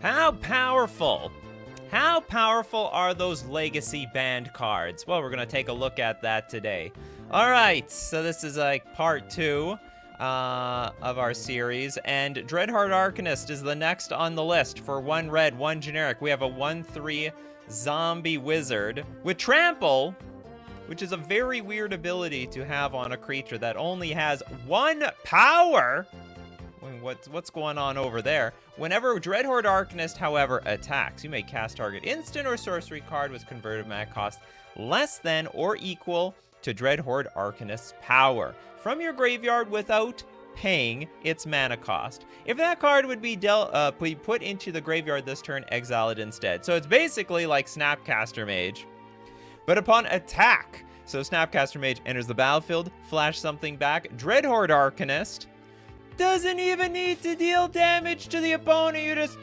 How powerful? How powerful are those legacy banned cards? Well, we're gonna take a look at that today. All right, so this is like part 2 of our series, and Dreadhorde Arcanist is the next on the list for 1 red, 1 generic. We have a 1/3 zombie wizard with trample, which is a very weird ability to have on a creature that only has 1 power. What's going on over there? Whenever Dreadhorde Arcanist, however, attacks, you may cast target instant or sorcery card with converted mana cost less than or equal to Dreadhorde Arcanist's power from your graveyard without paying its mana cost. If that card would be put into the graveyard this turn, exile it instead. So it's basically like Snapcaster Mage, but upon attack. So Snapcaster Mage enters the battlefield, flash something back. Dreadhorde Arcanist doesn't even need to deal damage to the opponent. You just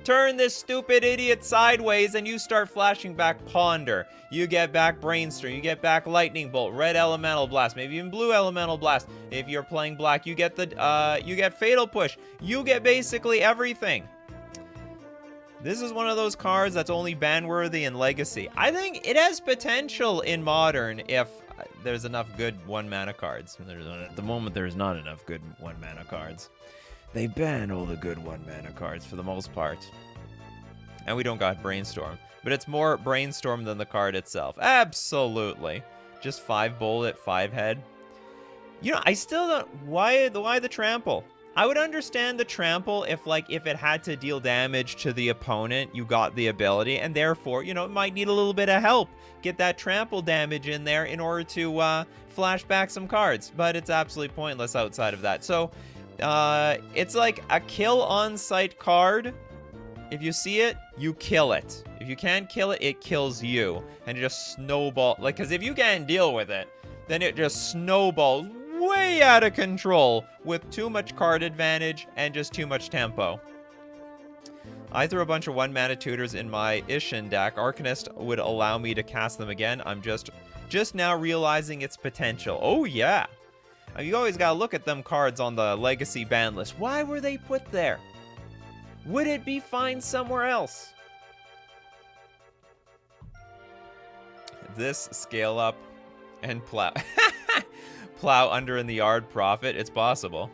turn this stupid idiot sideways and you start flashing back Ponder. You get back Brainstorm, you get back Lightning Bolt, Red Elemental Blast, maybe even Blue Elemental Blast. If you're playing black, you get Fatal Push. You get basically everything. This is one of those cards that's only ban-worthy in Legacy. I think it has potential in Modern if there's enough good 1-mana cards. At the moment, there's not enough good 1-mana cards. They ban all the good 1-mana cards for the most part. And we don't got Brainstorm. But it's more Brainstorm than the card itself. Absolutely. Just 5 bullet, 5 head. You know, I still don't... Why the trample? I would understand the trample if it had to deal damage to the opponent, you got the ability, and therefore, you know, it might need a little bit of help. Get that trample damage in there in order to flash back some cards, but it's absolutely pointless outside of that. So, it's like a kill on-site card. If you see it, you kill it. If you can't kill it, it kills you, and it just snowballs. Like, because if you can't deal with it, then it just snowballs way out of control with too much card advantage and just too much tempo. I threw a bunch of 1-mana tutors in my Ishin deck. Arcanist would allow me to cast them again. I'm just now realizing its potential. Oh yeah. You always gotta look at them cards on the Legacy ban list. Why were they put there? Would it be fine somewhere else? This scale up and plow. Plow under in the yard, profit. It's possible.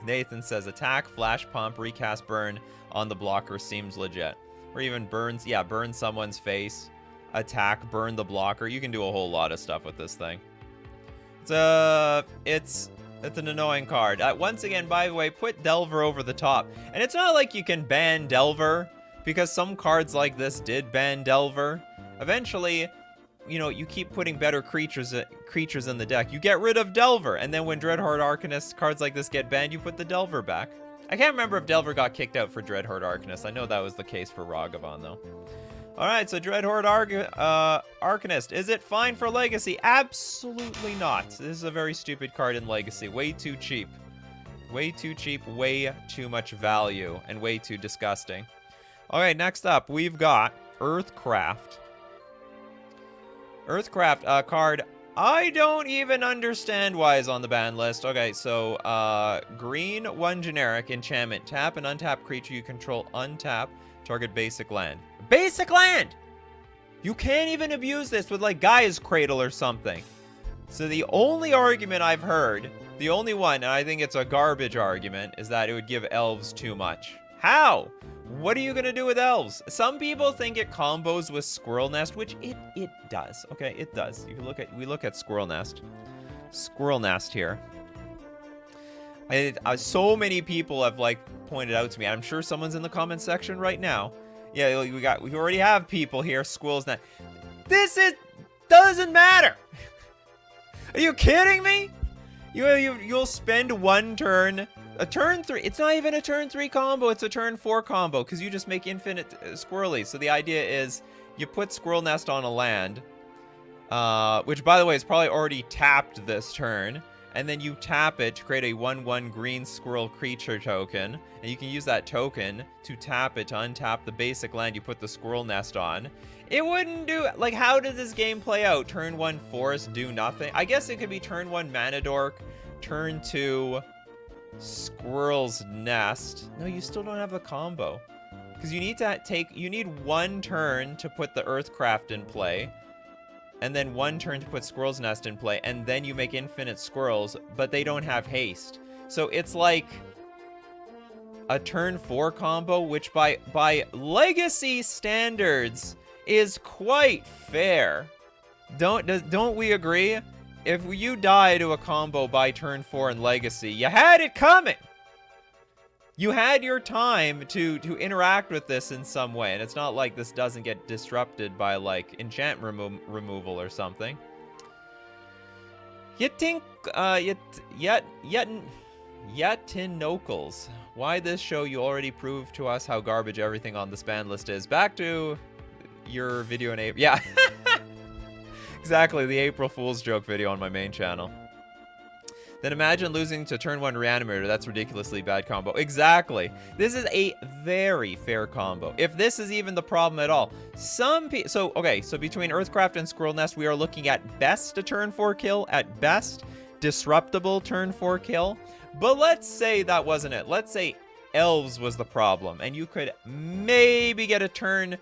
Nathan says attack, flash, pump, recast, burn on the blocker seems legit. Or even burns, yeah, burn someone's face. Attack, burn the blocker. You can do a whole lot of stuff with this thing. It's an annoying card. Once again, by the way, put Delver over the top. And it's not like you can ban Delver, because some cards like this did ban Delver. Eventually, you know, you keep putting better creatures in the deck. You get rid of Delver, and then when Dreadhorde Arcanist cards like this get banned, you put the Delver back. I can't remember if Delver got kicked out for Dreadhorde Arcanist. I know that was the case for Ragavan, though. Alright, so Dreadhorde Arcanist. Is it fine for Legacy? Absolutely not. This is a very stupid card in Legacy. Way too cheap. Way too cheap, way too much value, and way too disgusting. Alright, next up, we've got Earthcraft. Earthcraft, card I don't even understand why is on the ban list. Okay, so green, 1 generic, enchantment. Tap an untapped creature you control, untap, target basic land. Basic land! You can't even abuse this with like Gaia's Cradle or something. So the only argument I've heard, the only one, and I think it's a garbage argument, is that it would give elves too much. How? What are you gonna do with elves? Some people think it combos with Squirrel Nest, which it does. Okay, it does. You can we look at Squirrel Nest. Squirrel Nest here. So many people have like pointed out to me. I'm sure someone's in the comment section right now. Yeah, we already have people here. Squirrel's Nest. Doesn't matter. Are you kidding me? You'll spend 1 turn. A turn 3, it's not even a turn 3 combo, it's a turn 4 combo, because you just make infinite squirrelies. So the idea is, you put Squirrel Nest on a land, which by the way is probably already tapped this turn, and then you tap it to create a 1/1 green squirrel creature token, and you can use that token to tap it to untap the basic land you put the Squirrel Nest on. It wouldn't do, like, how does this game play out? Turn 1 Forest, do nothing? I guess it could be turn 1 Mana Dork, turn 2... Squirrel's Nest. No, you still don't have the combo. Because you need one turn to put the Earthcraft in play, and then one turn to put Squirrel's Nest in play, and then you make infinite squirrels, but they don't have haste. So it's like a turn 4 combo, which by legacy standards is quite fair. Don't we agree? If you die to a combo by turn 4 in legacy, you had it coming. You had your time to interact with this in some way, and it's not like this doesn't get disrupted by, like, enchant removal or something. Yatinokals. Why this show? You already proved to us how garbage everything on this ban list is. Back to your video in April. Yeah. Exactly, the April Fool's joke video on my main channel. Then imagine losing to turn 1 Reanimator. That's ridiculously bad combo. Exactly. This is a very fair combo. If this is even the problem at all. So between Earthcraft and Squirrel Nest, we are looking at best a turn 4 kill. At best, disruptible turn 4 kill. But let's say that wasn't it. Let's say Elves was the problem. And you could maybe get a turn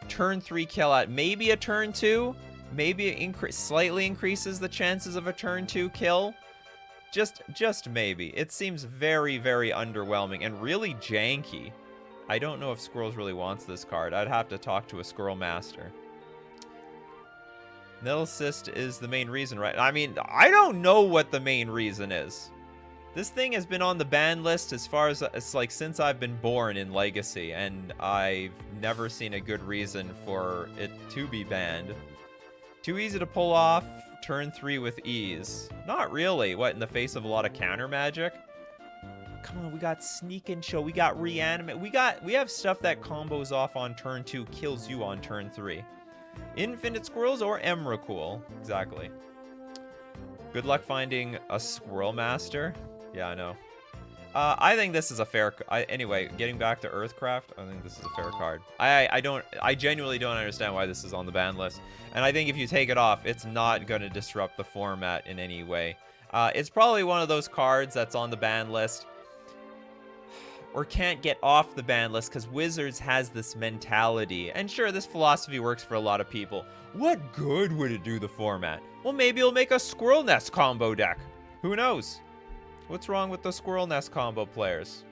3 kill at maybe a turn 2. Maybe it slightly increases the chances of a turn 2 kill. Just maybe. It seems very, very underwhelming and really janky. I don't know if Squirrels really wants this card. I'd have to talk to a Squirrel Master. Nil Assist is the main reason, right? I mean, I don't know what the main reason is. This thing has been on the ban list as far as it's like since I've been born in Legacy, and I've never seen a good reason for it to be banned. Too easy to pull off. Turn 3 with ease. Not really. What, in the face of a lot of counter magic? Come on, we got Sneak and Show. We got Reanimate. We have stuff that combos off on turn 2, kills you on turn 3. Infinite Squirrels or Emrakul. Exactly. Good luck finding a Squirrel Master. Yeah, I know. I think this is a fair... anyway, getting back to Earthcraft, I think this is a fair card. I genuinely don't understand why this is on the ban list. And I think if you take it off, it's not going to disrupt the format in any way. It's probably one of those cards that's on the ban list or can't get off the ban list because Wizards has this mentality. And sure, this philosophy works for a lot of people. What good would it do the format? Well, maybe it'll make a Squirrel Nest combo deck. Who knows? What's wrong with the Squirrel Nest combo players?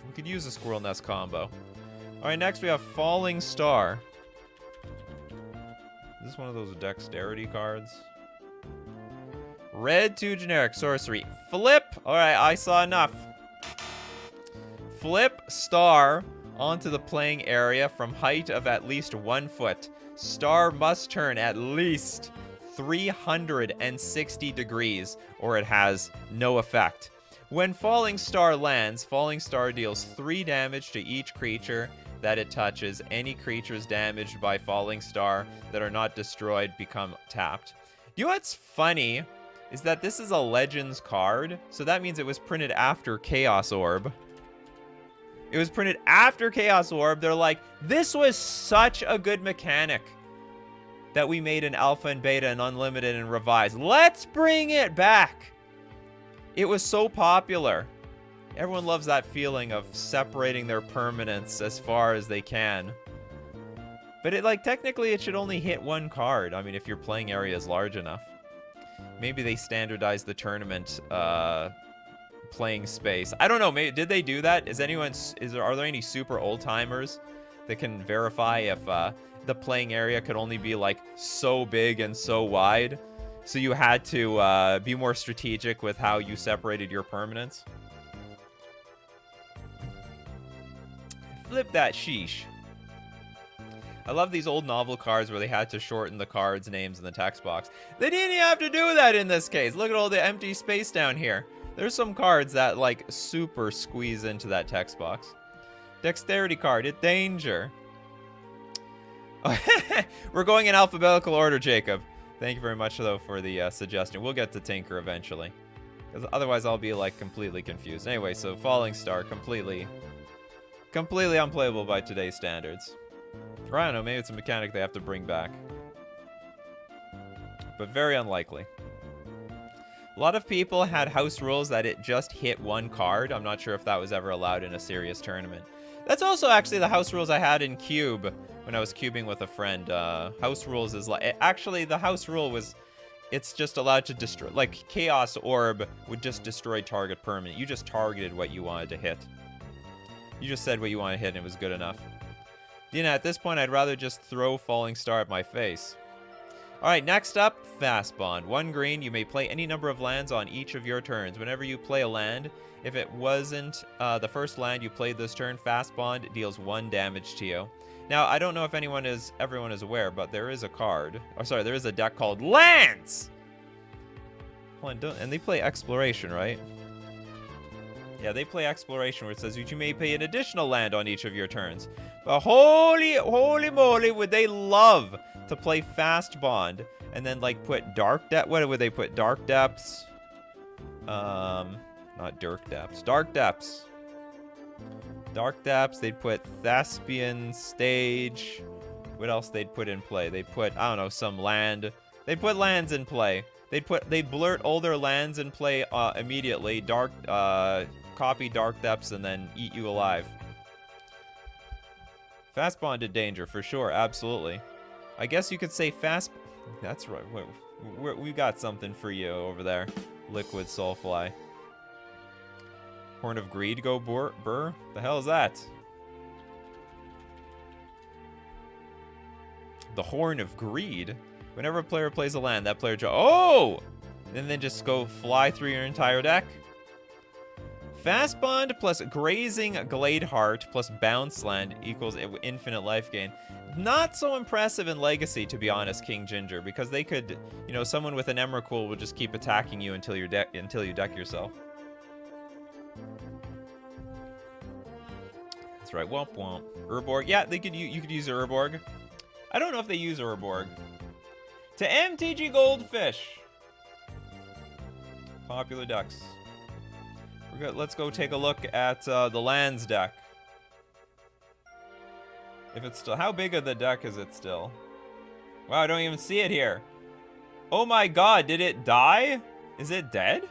We could use a Squirrel Nest combo. Alright, next we have Falling Star. Is this one of those dexterity cards? Red 2 generic sorcery. Flip! Alright, I saw enough. Flip Star onto the playing area from height of at least 1 foot. Star must turn at least 360 degrees or it has no effect. When Falling Star lands, Falling Star deals 3 damage to each creature that it touches. Any creatures damaged by Falling Star that are not destroyed become tapped. You know what's funny is that this is a Legends card, so that means it was printed after Chaos Orb. It was printed after Chaos Orb. They're like, this was such a good mechanic that we made an alpha and beta and unlimited and revised. Let's bring it back. It was so popular. Everyone loves that feeling of separating their permanents as far as they can. But it, like, technically it should only hit 1 card. I mean, if your playing area is large enough. Maybe they standardized the tournament playing space. I don't know. Maybe, did they do that? Are there any super old timers that can verify if the playing area could only be like so big and so wide, so you had to be more strategic with how you separated your permanents? Flip that sheesh. I love these old novel cards where they had to shorten the cards' names in the text box. They didn't even have to do that in this case. Look at all the empty space down here. There's some cards that like super squeeze into that text box. Dexterity card, it's danger. We're going in alphabetical order, Jacob. Thank you very much, though, for the suggestion. We'll get to Tinker eventually. Because otherwise I'll be, like, completely confused. Anyway, so Falling Star, completely unplayable by today's standards. Or I don't know, maybe it's a mechanic they have to bring back. But very unlikely. A lot of people had house rules that it just hit one card. I'm not sure if that was ever allowed in a serious tournament. That's also actually the house rules I had in Cube when I was cubing with a friend. House rules is like... Actually, the house rule was... It's just allowed to destroy... Like, Chaos Orb would just destroy target permanent. You just targeted what you wanted to hit. You just said what you wanted to hit and it was good enough. You know, at this point, I'd rather just throw Falling Star at my face. Alright, next up, Fastbond. 1 green, you may play any number of lands on each of your turns. Whenever you play a land, if it wasn't the first land you played this turn, Fastbond deals 1 damage to you. Now, I don't know if everyone is aware, but there is a card. Oh, sorry, there is a deck called Lands! And they play Exploration, right? Yeah, they play Exploration, where it says you may play an additional land on each of your turns. But holy moly, would they love to play Fastbond and then like put Dark Depths. What would they put? Dark Depths. Not Dark Depths. Dark Depths. Dark Depths. They'd put Thespian Stage. What else they'd put in play? They'd put, I don't know, some land. They'd put lands in play. They'd blurt all their lands in play immediately. Copy Dark Depths and then eat you alive. Fastbonded danger for sure, absolutely. I guess you could say That's right. We got something for you over there, Liquid Soulfly. Horn of Greed, go burr. The hell is that? The Horn of Greed. Whenever a player plays a land, that player oh! And then just go fly through your entire deck. Fastbond plus Grazing Gladeheart plus Bounce Land equals infinite life gain. Not so impressive in Legacy, to be honest, King Ginger, because they could, you know, someone with an Emrakul will just keep attacking you until you deck yourself. That's right. Womp womp. Urborg. Yeah, you could use Urborg. I don't know if they use Urborg. To MTG Goldfish. Popular decks. Let's go take a look at the lands deck. If it's still... How big of the deck is it still? Wow, I don't even see it here. Oh my god, did it die? Is it dead?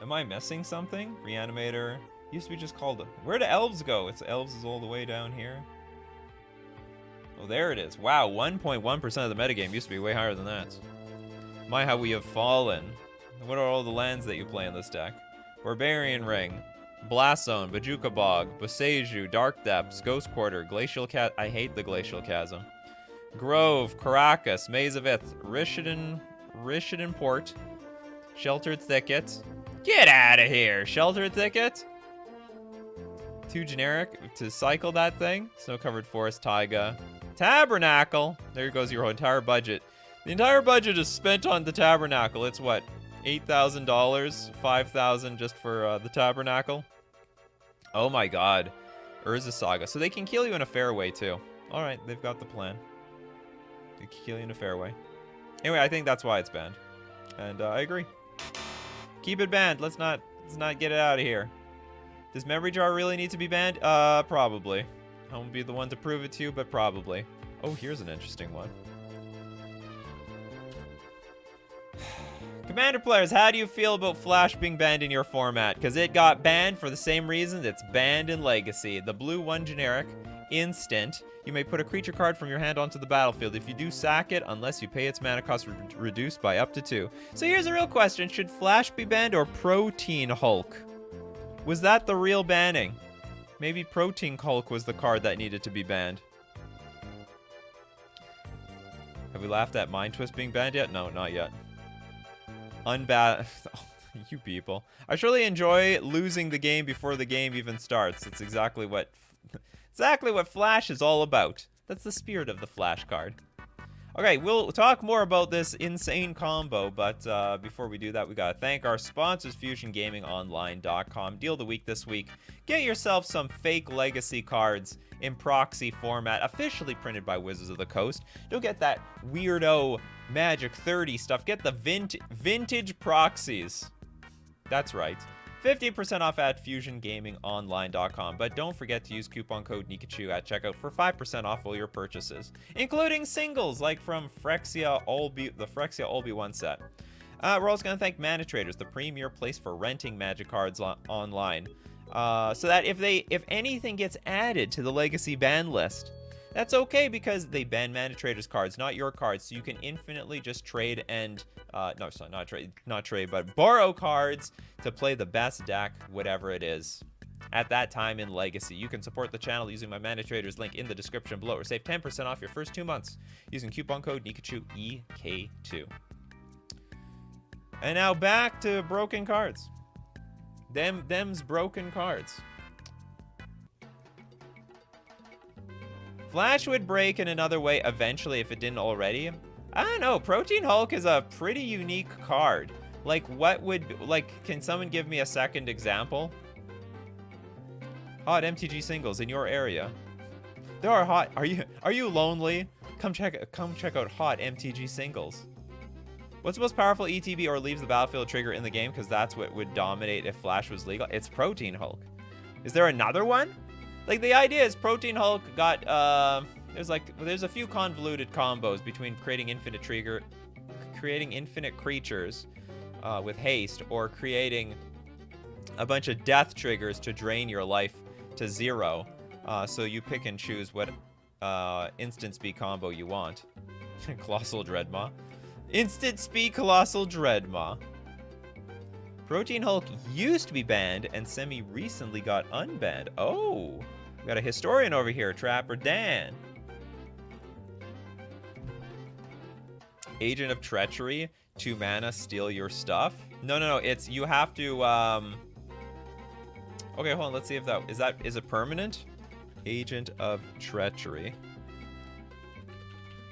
Am I missing something? Reanimator. Used to be just called... Where do elves go? Elves is all the way down here. Oh, there it is. Wow, 1.1% of the metagame used to be way higher than that. My, how we have fallen. What are all the lands that you play in this deck? Barbarian Ring, Blast Zone, Bajuka Bog, Boseiju, Dark Depths, Ghost Quarter, Glacial Chasm. I hate the Glacial Chasm. Grove, Caracas, Maze of Ith, Rishadan Port, Sheltered Thicket. Get out of here, Sheltered Thicket. 2 generic to cycle that thing. Snow-covered forest, Taiga. Tabernacle. There goes your entire budget. The entire budget is spent on the Tabernacle. It's what? $8,000, $5,000 just for the Tabernacle. Oh my god. Urza Saga. So they can kill you in a fair way too. Alright, they've got the plan. They can kill you in a fair way. Anyway, I think that's why it's banned. And I agree. Keep it banned. Let's not get it out of here. Does Memory Jar really need to be banned? Probably. I won't be the one to prove it to you, but probably. Oh, here's an interesting one. Commander players, how do you feel about Flash being banned in your format? Because it got banned for the same reasons it's banned in Legacy. The blue 1 generic, instant. You may put a creature card from your hand onto the battlefield. If you do, sack it, unless you pay its mana cost reduced by up to 2. So here's a real question. Should Flash be banned or Protean Hulk? Was that the real banning? Maybe Protean Hulk was the card that needed to be banned. Have we laughed at Mind Twist being banned yet? No, not yet. You people. I surely enjoy losing the game before the game even starts. It's exactly what Flash is all about. That's the spirit of the Flash card. Okay, we'll talk more about this insane combo, but before we do that, we gotta thank our sponsors, FusionGamingOnline.com. Deal of the week this week. Get yourself some fake Legacy cards in proxy format, officially printed by Wizards of the Coast. Don't get that weirdo Magic 30 stuff. Get the vintage proxies. That's right. 50% off at FusionGamingOnline.com. But don't forget to use coupon code Nikachu at checkout for 5% off all your purchases, including singles like from the Phyrexia All Be 1 set. We're also going to thank Mana Traders, the premier place for renting Magic cards online. So that if anything gets added to the Legacy ban list, that's okay because they ban Mana Traders cards, not your cards. So you can infinitely just trade and, no, sorry, not trade, but borrow cards to play the best deck, whatever it is. At that time in Legacy, you can support the channel using my Mana Traders link in the description below, or save 10% off your first 2 months using coupon code Nikachu EK2. And now back to broken cards. Them's broken cards. Flash would break in another way eventually if it didn't already. I don't know. Protean Hulk is a pretty unique card. Like, what would, like, can someone give me a second example? Hot MTG singles in your area. There are hot. Are you lonely? Come check out hot MTG singles. What's the most powerful ETB or leaves the battlefield trigger in the game? Because that's what would dominate if Flash was legal. It's Protean Hulk. Is there another one? Like, the idea is Protean Hulk got, there's a few convoluted combos between creating infinite creatures with haste, or creating a bunch of death triggers to drain your life to 0. So you pick and choose what instant speed combo you want. Colossal Dreadmaw. Instant speed Colossal Dreadmaw. Protean Hulk used to be banned and semi-recently got unbanned. Oh, we got a historian over here, Trapper Dan. Agent of Treachery, 2 mana, steal your stuff. No, it's, you have to, okay, hold on, let's see if is it permanent? Agent of Treachery.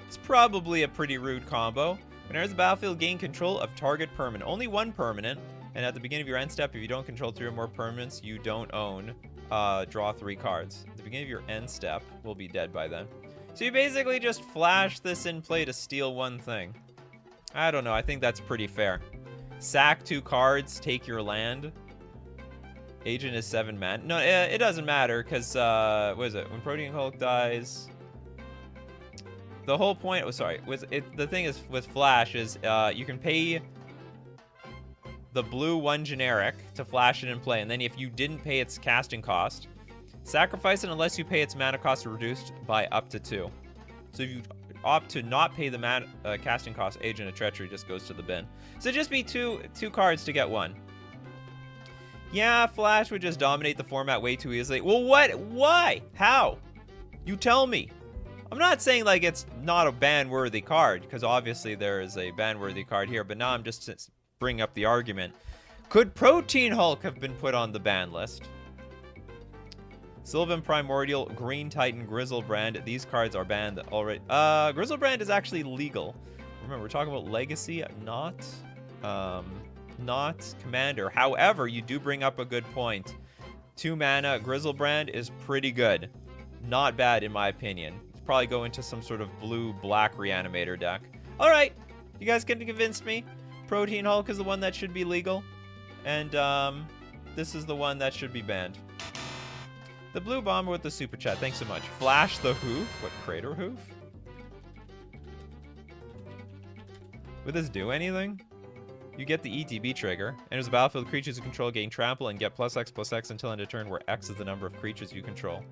It's probably a pretty rude combo. When enters the battlefield, gain control of target permanent. Only 1 permanent. And at the beginning of your end step, if you don't control 3 or more permanents you don't own, draw 3 cards. At the beginning of your end step, we'll be dead by then. So you basically just flash this in play to steal 1 thing. I don't know, I think that's pretty fair. Sack 2 cards, take your land. Agent is 7 mana. No, it doesn't matter, because, what is it? When Protean Hulk dies... The whole point, the thing is with Flash is you can pay the blue 1 generic to flash it in play, and then if you didn't pay its casting cost, sacrifice it unless you pay its mana cost reduced by up to 2. So if you opt to not pay the mana casting cost, Agent of Treachery just goes to the bin. So just be two cards to get 1. Yeah, Flash would just dominate the format way too easily. Well, what? Why? How? You tell me. I'm not saying like it's not a ban-worthy card, because obviously there is a ban-worthy card here, but now I'm just bringing up the argument. Could Protean Hulk have been put on the ban list? Sylvan Primordial, Green Titan, Grizzlebrand. These cards are banned already. Grizzlebrand is actually legal. Remember, we're talking about Legacy, not Commander. However, you do bring up a good point. 2 mana, Grizzlebrand is pretty good. Not bad in my opinion. Probably go into some sort of blue-black reanimator deck. Alright, you guys can convince me. Protean Hulk is the one that should be legal. And this is the one that should be banned. The blue bomber with the super chat, thanks so much. Flash the Hoof? What, Crater Hoof? Would this do anything? You get the ETB trigger. Enters the battlefield, creatures you control gain trample and get +X/+X until end of turn, where X is the number of creatures you control.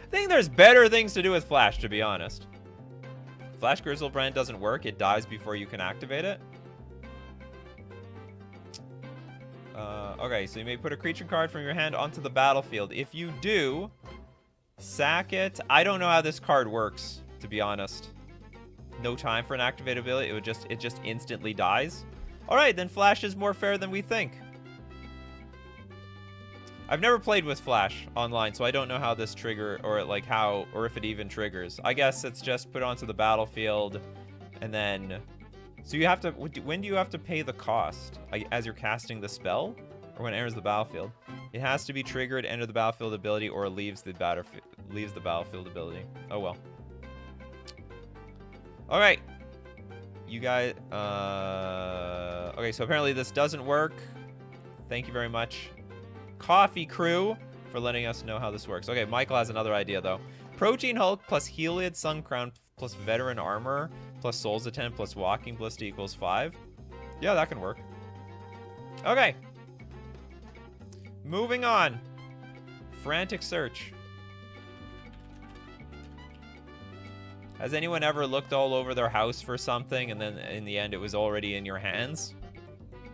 I think there's better things to do with Flash, to be honest. Flash Grizzlebrand doesn't work. It dies before you can activate it. Okay, so you may put a creature card from your hand onto the battlefield. If you do, sack it. I don't know how this card works, to be honest. No time for an activated ability. It just instantly dies. Alright, then Flash is more fair than we think. I've never played with Flash online, so I don't know how this trigger, or like how, or if it even triggers. I guess it's just put onto the battlefield, and then, so you have to, when do you have to pay the cost? As you're casting the spell, or when it enters the battlefield? It has to be triggered, enter the battlefield ability, or leaves the battlefield ability. Oh well. All right, you guys. Okay, so apparently this doesn't work. Thank you very much, Coffee Crew, for letting us know how this works. Okay, Michael has another idea, though. Protean Hulk plus Heliod Sun Crown plus Veteran Armor plus Soul's Attendant plus Walking Ballista equals 5. Yeah, that can work. Okay. Moving on. Frantic Search. Has anyone ever looked all over their house for something and then in the end it was already in your hands?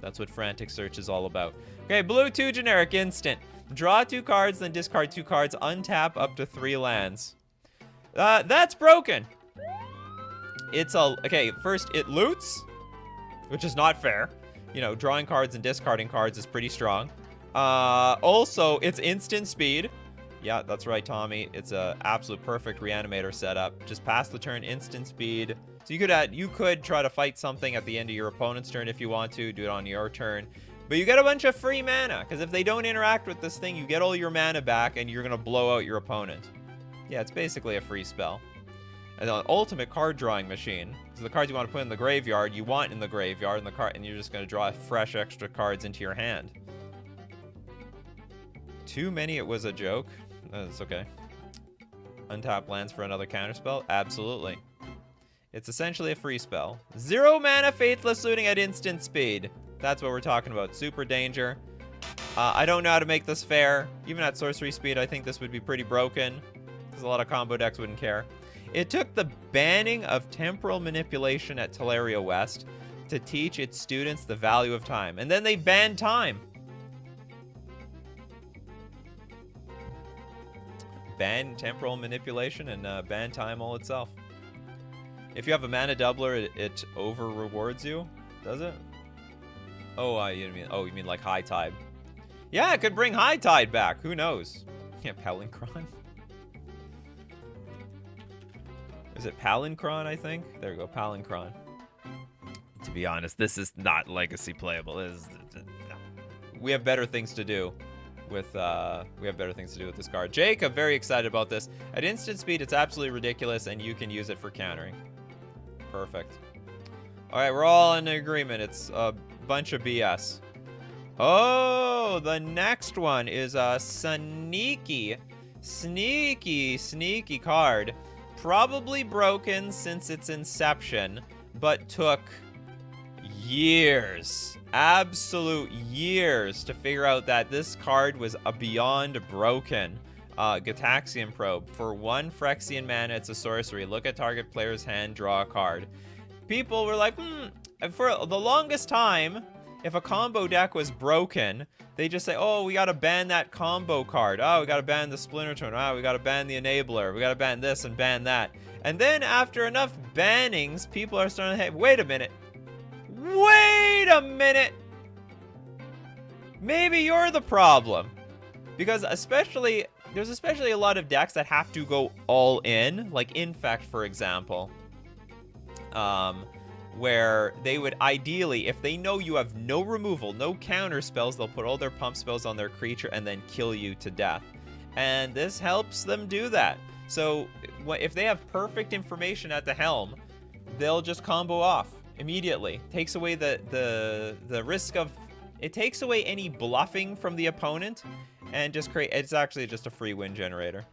That's what Frantic Search is all about. Okay, blue 2 generic instant. Draw 2 cards, then discard 2 cards. Untap up to 3 lands. That's broken. Okay, first it loots, which is not fair. You know, drawing cards and discarding cards is pretty strong. Also, it's instant speed. Yeah, that's right, Tommy. It's a absolute perfect reanimator setup. Just pass the turn, instant speed. So you could try to fight something at the end of your opponent's turn if you want to. Do it on your turn. But you get a bunch of free mana, because if they don't interact with this thing, you get all your mana back, and you're going to blow out your opponent. Yeah, it's basically a free spell. And an ultimate card drawing machine. So the cards you want to put in the graveyard, you want in the graveyard, and you're just going to draw fresh extra cards into your hand. Too many, it was a joke. That's okay. Untap lands for another counterspell? Absolutely. It's essentially a free spell. 0 mana Faithless Looting at instant speed. That's what we're talking about. Super danger. I don't know how to make this fair. Even at sorcery speed, I think this would be pretty broken. Because a lot of combo decks wouldn't care. It took the banning of temporal manipulation at Teleria West to teach its students the value of time. And then they banned time. Ban temporal manipulation and ban time all itself. If you have a mana doubler, it over rewards you, does it? Oh, you mean like High Tide? Yeah, it could bring High Tide back. Who knows? Yeah, Palincron. Is it Palincron? I think. There we go, Palincron. To be honest, this is not legacy playable. We have better things to do. With this card. Jacob, very excited about this. At instant speed, it's absolutely ridiculous, and you can use it for countering. Perfect. All right, we're all in agreement. It's a bunch of BS. Oh, the next one is a sneaky card. Probably broken since its inception, but took years, absolute years, to figure out that this card was beyond broken. Gitaxian Probe. For 1 Phyrexian mana, it's a sorcery. Look at target player's hand, draw a card. People were like, for the longest time, if a combo deck was broken, they just say, oh, we gotta ban that combo card. Oh, we gotta ban the Splinter Twin. Oh, we gotta ban the Enabler. We gotta ban this and ban that. And then after enough bannings, people are starting to, hey, wait a minute. Wait a minute! Maybe you're the problem. Because there's especially a lot of decks that have to go all in, like Infect, for example. Where they would ideally, if they know you have no removal, no counter spells, they'll put all their pump spells on their creature and then kill you to death. And this helps them do that. So if they have perfect information at the helm, they'll just combo off immediately. Takes away the risk of, it takes away any bluffing from the opponent and just it's actually just a free win generator.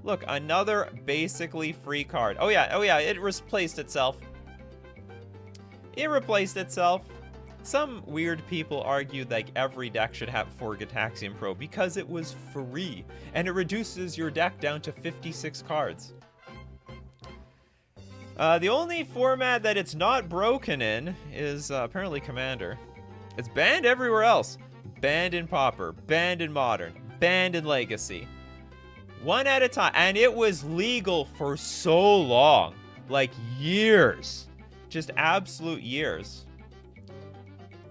Look, another basically free card. Oh yeah, it replaced itself. It replaced itself. Some weird people argued like every deck should have 4 Gitaxian Probe because it was free and it reduces your deck down to 56 cards. The only format that it's not broken in is apparently Commander. It's banned everywhere else. Banned in Pauper, banned in Modern, banned in Legacy. One at a time. And it was legal for so long. Like years. Just absolute years.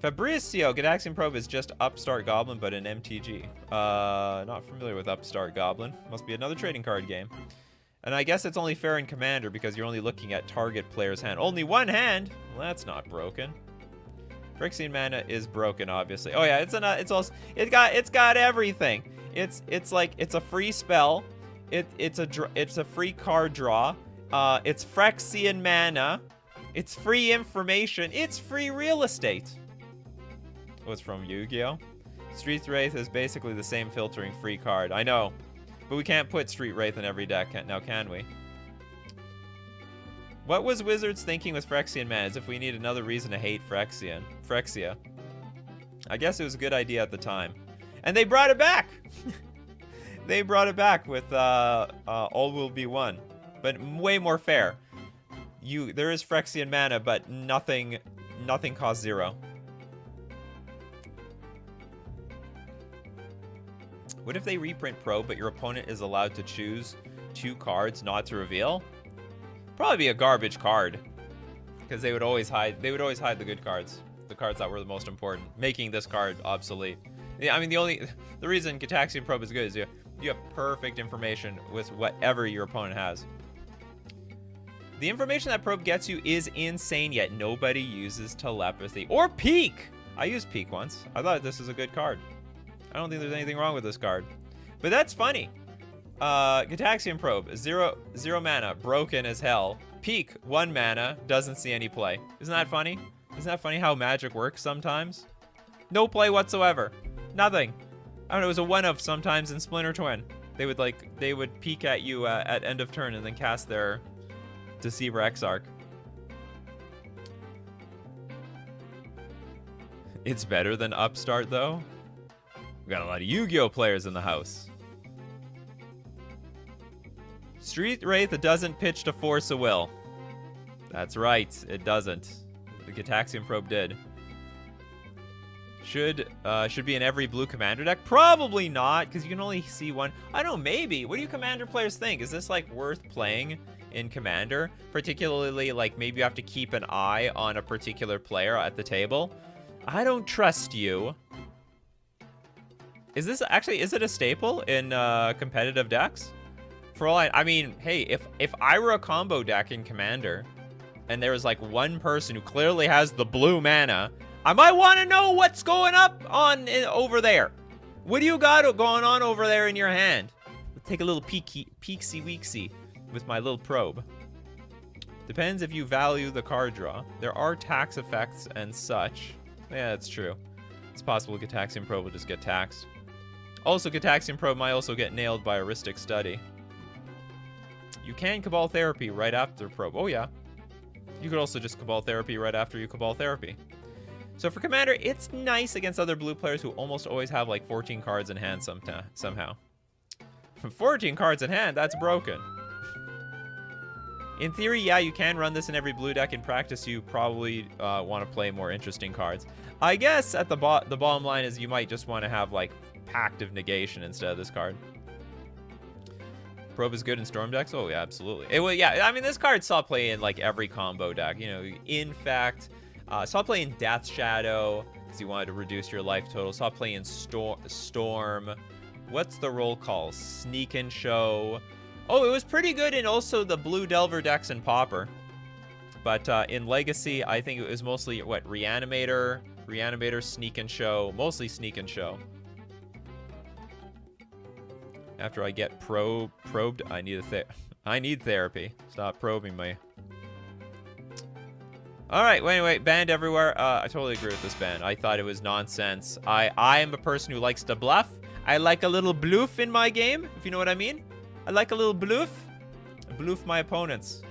Fabricio, Gitaxian Probe is just Upstart Goblin, but an MTG. Not familiar with Upstart Goblin. Must be another trading card game. And I guess it's only fair in Commander because you're only looking at target player's hand. Only one hand? Well, that's not broken. Phyrexian mana is broken, obviously. Oh yeah, it's got everything. It's a free spell. It's a free card draw. It's Phyrexian mana. It's free information. It's free real estate. Oh, it's from Yu-Gi-Oh! Street Wraith is basically the same filtering free card. I know. But we can't put Street Wraith in every deck now, can we? What was Wizards thinking with Phyrexian mana? As if we need another reason to hate Phyrexia. I guess it was a good idea at the time. And they brought it back! They brought it back with All Will Be One. But way more fair. There is Phyrexian mana, but nothing costs 0. What if they reprint Probe, but your opponent is allowed to choose 2 cards not to reveal? Probably be a garbage card, because they would always hide the good cards, the cards that were the most important, making this card obsolete. Yeah, I mean, the reason Gitaxian Probe is good is you have perfect information with whatever your opponent has. The information that Probe gets you is insane, yet nobody uses telepathy or Peek. I used Peek once. I thought this was a good card. I don't think there's anything wrong with this card, but that's funny. Gitaxian Probe, 0 mana, broken as hell. Peek, 1 mana, doesn't see any play. Isn't that funny? Isn't that funny how magic works sometimes? No play whatsoever. Nothing. I don't know, it was a 1-of sometimes in Splinter Twin. They would peek at you at end of turn and then cast their Deceiver Exarch. It's better than Upstart though. We got a lot of Yu-Gi-Oh players in the house. Street Wraith doesn't pitch to force a will. That's right, it doesn't. The Gitaxian Probe did. Should be in every blue commander deck? Probably not, because you can only see one. I don't know, maybe. What do you commander players think? Is this like worth playing in commander? Particularly like maybe you have to keep an eye on a particular player at the table. I don't trust you. Is this actually, is it a staple in competitive decks? For all I mean, hey, if I were a combo deck in Commander, and there was like one person who clearly has the blue mana, I might want to know what's going up over there. What do you got going on over there in your hand? Let's take a little peeksy-weeksy with my little probe. Depends if you value the card draw. There are tax effects and such. Yeah, that's true. It's possible Gitaxian Probe will just get taxed. Also, Gitaxian Probe might also get nailed by Heuristic Study. You can Cabal Therapy right after Probe. Oh, yeah. You could also just Cabal Therapy right after you Cabal Therapy. So for Commander, it's nice against other blue players who almost always have like 14 cards in hand somehow. 14 cards in hand, that's broken. In theory, yeah, you can run this in every blue deck. In practice, you probably want to play more interesting cards. I guess at the bottom line is you might just want to have like Pact of Negation instead of this card. Probe is good in Storm decks? Oh, yeah, absolutely. Yeah, I mean, this card saw play in, like, every combo deck. You know, in fact, saw play in Death Shadow, because you wanted to reduce your life total. Saw play in Storm. What's the roll call? Sneak and Show. Oh, it was pretty good in also the Blue Delver decks and Pauper. But in Legacy, I think it was mostly, what, Reanimator, Sneak and Show. Mostly Sneak and Show. After I get probed, I need therapy. Stop probing me. All right, well, anyway, banned everywhere. I totally agree with this ban. I thought it was nonsense. I am a person who likes to bluff. I like a little bloof in my game, if you know what I mean. I like a little bloof. Bloof my opponents.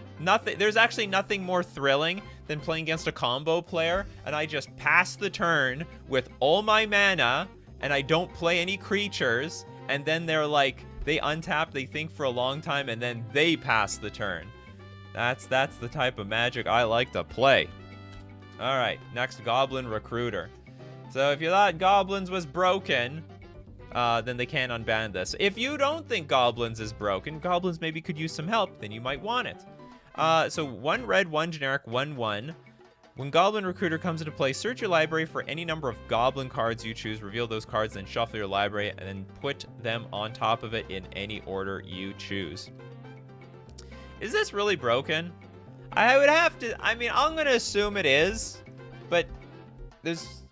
There's actually nothing more thrilling than playing against a combo player, and I just pass the turn with all my mana, and I don't play any creatures. And then they're like, they untap, they think for a long time, and then they pass the turn. That's the type of magic I like to play. All right, next, Goblin Recruiter. So if you thought Goblins was broken, then they can't unban this. If you don't think Goblins is broken, Goblins maybe could use some help, then you might want it. So 1 red, 1 generic, 1/1. When Goblin Recruiter comes into play, search your library for any number of Goblin cards you choose, reveal those cards, then shuffle your library, and then put them on top of it in any order you choose. Is this really broken? I would have to, I mean, I'm going to assume it is, but there's...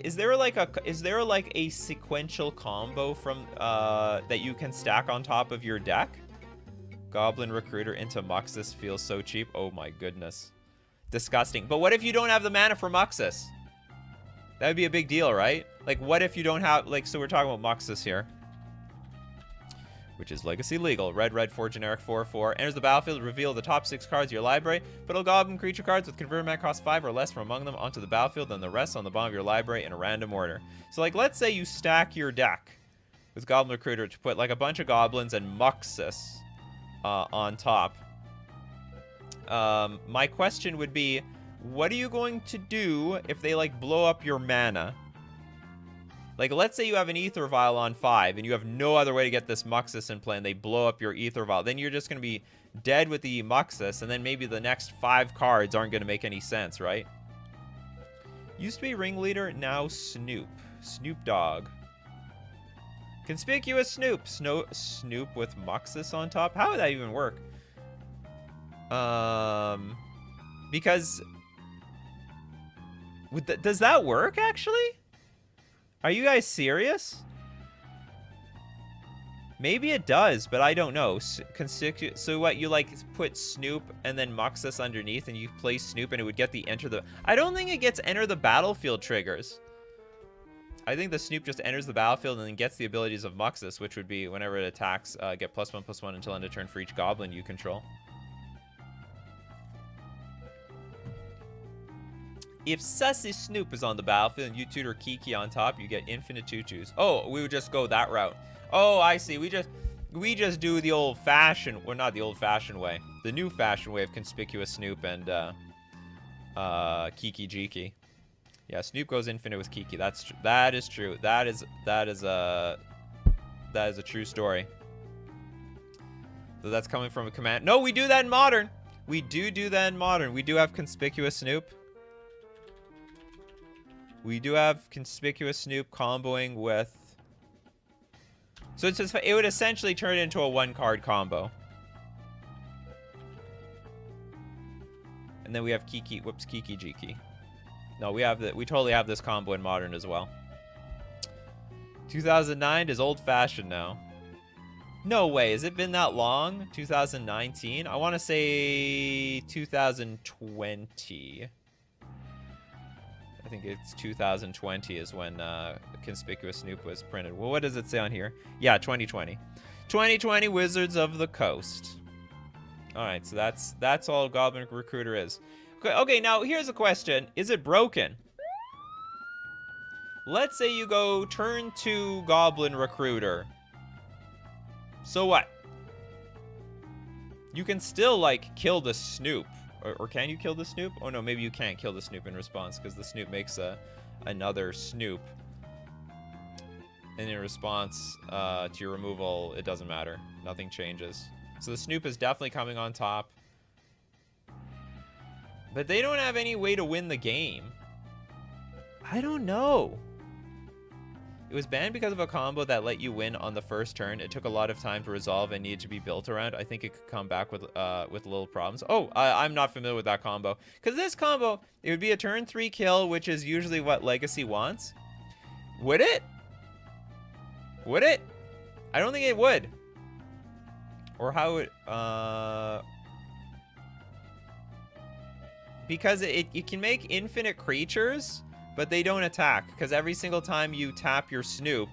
is there like a sequential combo from, that you can stack on top of your deck? Goblin Recruiter into Muxus feels so cheap. Oh my goodness. Disgusting. But what if you don't have the mana for Muxus? That would be a big deal, right? Like, what if you don't have... Like, so we're talking about Muxus here. which is legacy legal. Red, red, 4 generic, 4/4. Enters the battlefield, reveal the top 6 cards of your library. Put all goblin creature cards with converted mana cost 5 or less from among them onto the battlefield, and the rest on the bottom of your library in a random order. So, like, let's say you stack your deck with Goblin Recruiter to put, like, a bunch of goblins and Muxus on top. My question would be, what are you going to do if they, like, blow up your mana? Like, let's say you have an Ether Vial on 5, and you have no other way to get this Muxus in play, and they blow up your Ether Vial. Then you're just going to be dead with the Muxus, and then maybe the next 5 cards aren't going to make any sense, right? Used to be Ringleader, now Snoop. Snoop Dogg. Conspicuous Snoop. Snoop with Muxus on top? How would that even work? Because... does that work, actually? Are you guys serious? Maybe it does, but I don't know. So what, you like put Snoop and then Muxus underneath and you play Snoop and it would get the enter the... I don't think it gets enter the battlefield triggers. I think the Snoop just enters the battlefield and then gets the abilities of Muxus, which would be whenever it attacks, get +1/+1 until end of turn for each goblin you control. If Sussy Snoop is on the battlefield and you tutor Kiki on top, you get infinite tutus. Oh, we would just go that route. Oh, I see. We just do the old-fashioned, well, not the old-fashioned way, the new-fashioned way of conspicuous Snoop and Kiki Jiki. Yeah, Snoop goes infinite with Kiki. That is true. That is a true story. So that's coming from a command. No, we do that in Modern. We do that in Modern. We do have conspicuous Snoop. We do have conspicuous Snoop comboing with... So it's just, it would essentially turn it into a 1-card combo. And then we have Kiki, whoops, Kiki Jiki. No, we totally have this combo in Modern as well. 2009 is old-fashioned now. No way, has it been that long? 2019? I want to say 2020. I think it's 2020 is when Conspicuous Snoop was printed. Well, what does it say on here? Yeah, 2020. 2020 Wizards of the Coast. All right, so that's all Goblin Recruiter is. Okay, now here's a question. Is it broken? Let's say you go turn 2 Goblin Recruiter. So what? You can still, like, kill the Snoop. Or can you kill the Snoop? Oh no, maybe you can't kill the Snoop in response because the Snoop makes another Snoop. And in response to your removal, it doesn't matter. Nothing changes. So the Snoop is definitely coming on top. But they don't have any way to win the game. I don't know. It was banned because of a combo that let you win on the first turn. It took a lot of time to resolve and needed to be built around. I think it could come back with little problems. Oh, I'm not familiar with that combo. Because this combo, it would be a turn 3 kill, which is usually what Legacy wants. Would it? Would it? I don't think it would. Or how it... Because it can make infinite creatures... But they don't attack, because every single time you tap your Snoop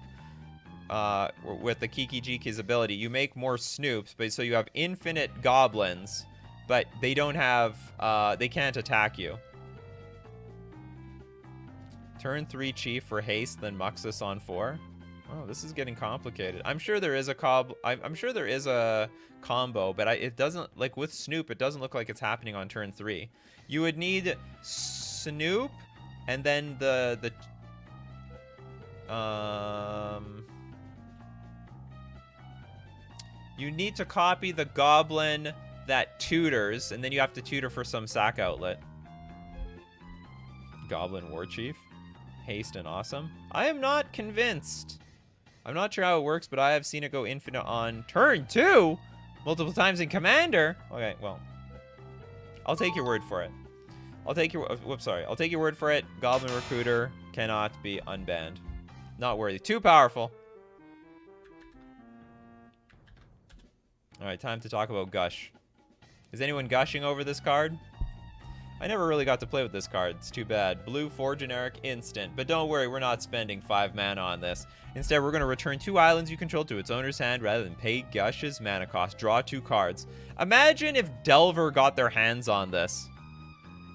with the Kiki Jiki's ability, you make more Snoops, but so you have infinite goblins, but they don't have, they can't attack you. Turn 3 Chief for haste, then Muxus on 4. Oh, this is getting complicated. I'm sure there is a I'm sure there is a combo, but it doesn't, like with Snoop, it doesn't look like it's happening on turn 3. You would need Snoop, and then you need to copy the goblin that tutors, and then you have to tutor for some sack outlet. Goblin War Chief. Haste and awesome. I am not convinced. I'm not sure how it works, but I have seen it go infinite on turn 2 multiple times in Commander. Okay, well, I'll take your word for it. I'll take your word for it. Goblin Recruiter cannot be unbanned. Not worthy. Too powerful. All right, time to talk about Gush. Is anyone gushing over this card? I never really got to play with this card. It's too bad. Blue, 4 generic, instant. But don't worry, we're not spending 5 mana on this. Instead, we're going to return 2 islands you control to its owner's hand rather than pay Gush's mana cost. Draw 2 cards. Imagine if Delver got their hands on this.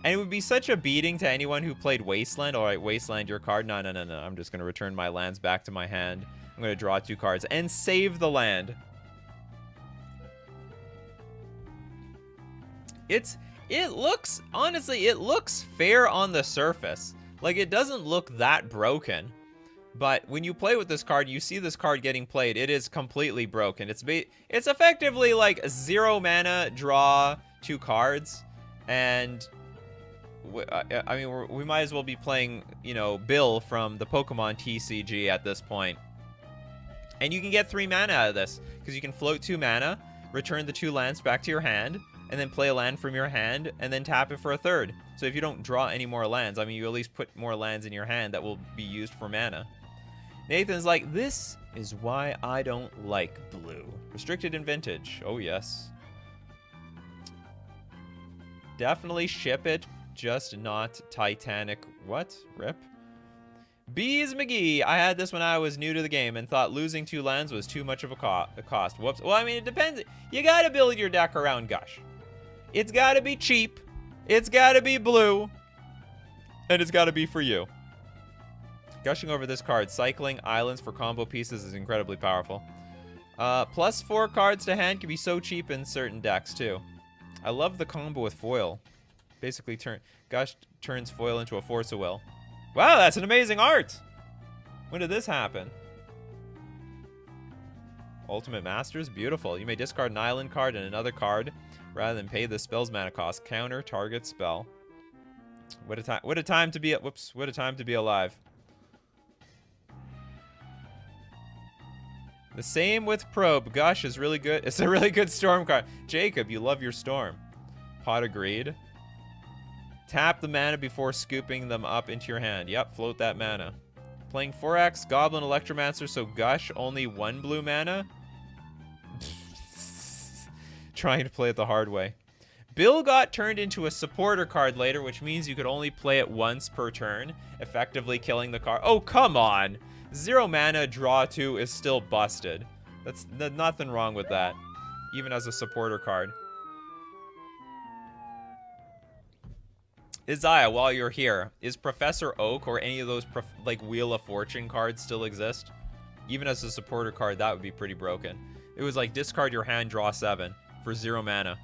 And it would be such a beating to anyone who played Wasteland. All right, Wasteland, your card. No. I'm just going to return my lands back to my hand. I'm going to draw 2 cards and save the land. Honestly, it looks fair on the surface. Like, it doesn't look that broken. But when you play with this card, you see this card getting played. It is completely broken. It's effectively like 0 mana, draw 2 cards. And I mean, we might as well be playing, you know, Bill from the Pokemon TCG at this point. And you can get 3 mana out of this, because you can float 2 mana, return the 2 lands back to your hand, and then play a land from your hand, and then tap it for a 3rd. So if you don't draw any more lands, I mean, you at least put more lands in your hand that will be used for mana. Nathan's like, this is why I don't like blue. Restricted in Vintage. Oh, yes. Definitely ship it, just not Titanic. What? Rip? Bees McGee. I had this when I was new to the game and thought losing 2 lands was too much of a cost. Whoops. Well, I mean, it depends. You gotta build your deck around Gush. It's gotta be cheap. It's gotta be blue. And it's gotta be for you. Gushing over this card. Cycling islands for combo pieces is incredibly powerful. Plus 4 cards to hand can be so cheap in certain decks, too. I love the combo with foil. Basically, Gush turns foil into a Force of Will. Wow, that's an amazing art! When did this happen? Ultimate Masters? Beautiful. You may discard an island card and another card rather than pay the spell's mana cost. Counter target spell. What a time to be what a time to be alive. The same with Probe. Gush is really good. It's a really good storm card. Jacob, you love your storm. Pot of Greed. Tap the mana before scooping them up into your hand. Yep, float that mana. Playing 4X, Goblin Electromancer, so Gush, only 1 blue mana. Trying to play it the hard way. Bill got turned into a supporter card later, which means you could only play it once per turn, effectively killing the card. Oh, come on! 0 mana, draw 2 is still busted. That's nothing wrong with that, even as a supporter card. Isaiah, while you're here, is Professor Oak or any of those like Wheel of Fortune cards still exist? Even as a supporter card, that would be pretty broken. It was like discard your hand, draw 7 for 0 mana.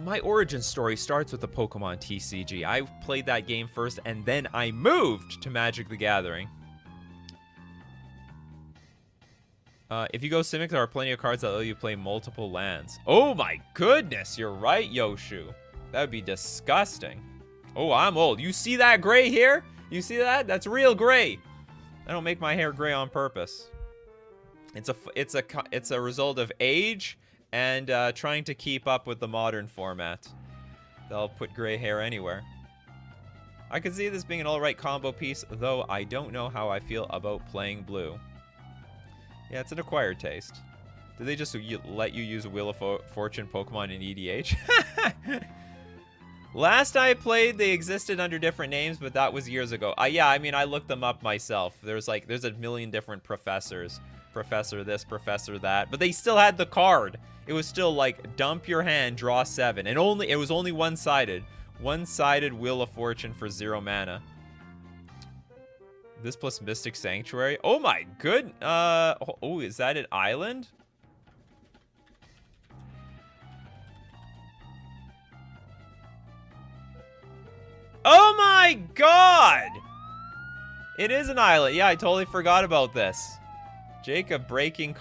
My origin story starts with the Pokemon TCG. I played that game first, and then I moved to Magic the Gathering. If you go Simic, there are plenty of cards that let you play multiple lands. Oh my goodness, you're right, Yoshu. That would be disgusting. Oh, I'm old. You see that gray here? You see that? That's real gray. I don't make my hair gray on purpose. It's a result of age and trying to keep up with the modern format. They'll put gray hair anywhere. I could see this being an alright combo piece, though I don't know how I feel about playing blue. Yeah, it's an acquired taste. Did they just let you use a Wheel of Fortune Pokemon in EDH? Last I played, they existed under different names, but that was years ago. Yeah, I mean, I looked them up myself. There's a million different professors. Professor this, professor that. But they still had the card. It was still like, dump your hand, draw 7. And it was only one-sided. One-sided Wheel of Fortune for 0 mana. This plus Mystic Sanctuary. Oh my good. Oh, is that an island? Oh my god! It is an island. Yeah, I totally forgot about this. Jacob breaking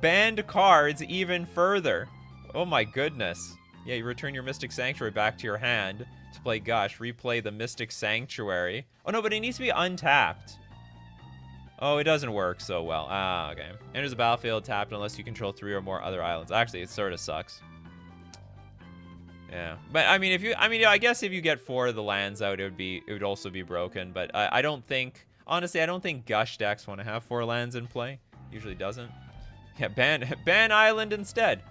banned cards even further. Oh my goodness. Yeah, you return your Mystic Sanctuary back to your hand to play Gush. Replay the Mystic Sanctuary. Oh no, but it needs to be untapped. Oh, it doesn't work so well. Ah, okay. Enters the battlefield tapped unless you control 3 or more other islands. Actually, it sort of sucks. Yeah, but I mean, I guess if you get 4 of the lands out, it would also be broken. But I don't think, honestly, I don't think Gush decks want to have 4 lands in play. Usually doesn't. Yeah, ban island instead.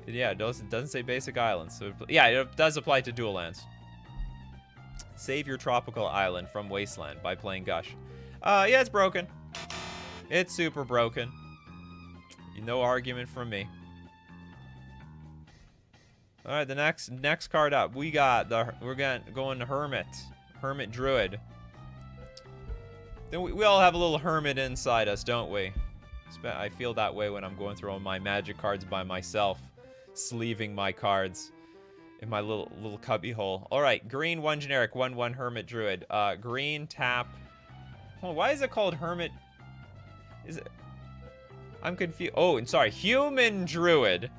Yeah, it doesn't say basic islands. So yeah, it does apply to dual lands. Save your tropical island from wasteland by playing Gush. Yeah, it's broken. It's super broken. No argument from me. All right, the next card up, we're going to Hermit Druid. Then we all have a little hermit inside us, don't we? I feel that way when I'm going through all my magic cards by myself, sleeving my cards in my little cubby hole. All right, green, 1 generic, 1/1 Hermit Druid. Green tap. Oh, why is it called Hermit? Is it? I'm confused. Oh, and sorry, Human Druid.